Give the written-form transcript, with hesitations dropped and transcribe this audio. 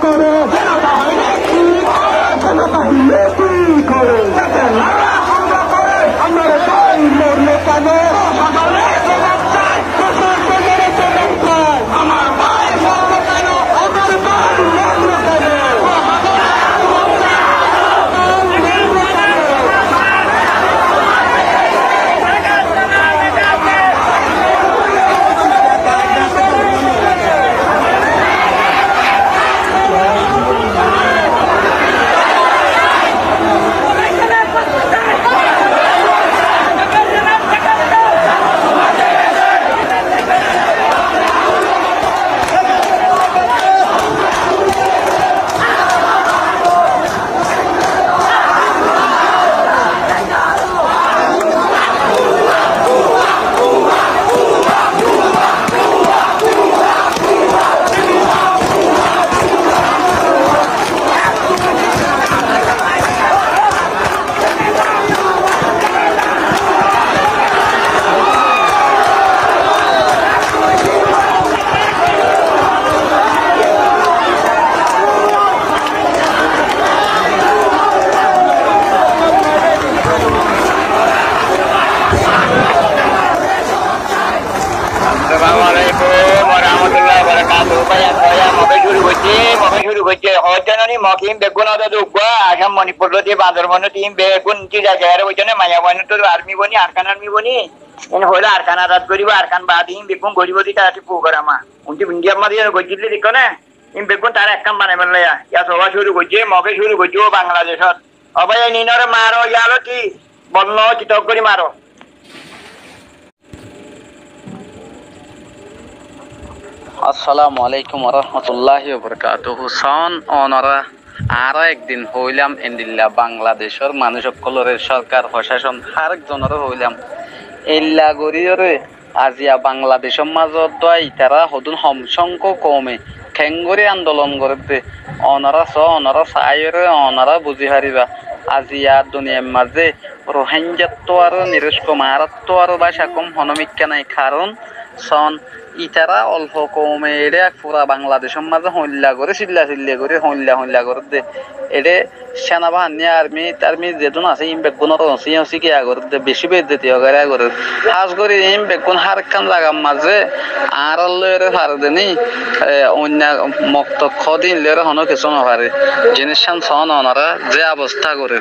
করে সেনাবাহিনী কি করে আমার ভাই মরলো কেন আমার ভাই মরলো কেন আমার ভাই মরলো কেন আসাম মণিপুর বান্দরবন টিম বেগুন জায়গায় বইছনে মায়া বন তো আর্মি বনি আরকান আর্মি বনি হইলে আরকান আজাদ করিব আরকান বাদ ইম বেগুন গরিব তাহাতি প্রোগ্রামা উনটি ইন্ডিয়া মাঝে গজিলে দেখো না ইম বেগুন তার এক কাম বানাই মেলাইয়া ইয়া সভা শুরু করছে মকে শুরু করছে বাংলাদেশত অবাই নিনরে মারো ইয়ালো কি বন্য চিতক করে মারো। আসসালামু আলাইকুম ওয়া রাহমাতুল্লাহি ওয়া বারাকাতুহু। সন অনরা আর একদিন হইলাম এন্ডিল্লা বাংলাদেশের মানুষ সকলের সরকার প্রশাসন আরেকজনের হইলাম এল্লা গরিয়রে আজিয়া বাংলাদেশের মাজত দই তারা হদুন হমসংক কমে খেঙ্গরি আন্দোলন করতে অনরা অনরা সাইরে অনরা বুঝি হারিবা আজিয়া দুনিয়ার মাঝে রোহিঙ্গাত্ব আর নিরস্ক মারাত্ব আর ভাষা কম হনমিকা নাই কারণ সন ইতারা অল্প কমে এড়ে পুরা বাংলাদেশের মাঝে হল্লা করে চিল্লা করে হল্লা করে দে এড়ে সেনাবাহিনী আর্মি যেজন আছে ইম বেগুনের হসি কি আগরে বেশি বেদিতে অগারে করে খাস করে ইম বেগুন হার খান জায়গার মাঝে আর লয়ের হার দেনি অন্য মক্ত খদিন লয়ের হনো কিছু নপারে জিনিস সন ওনারা যে অবস্থা করে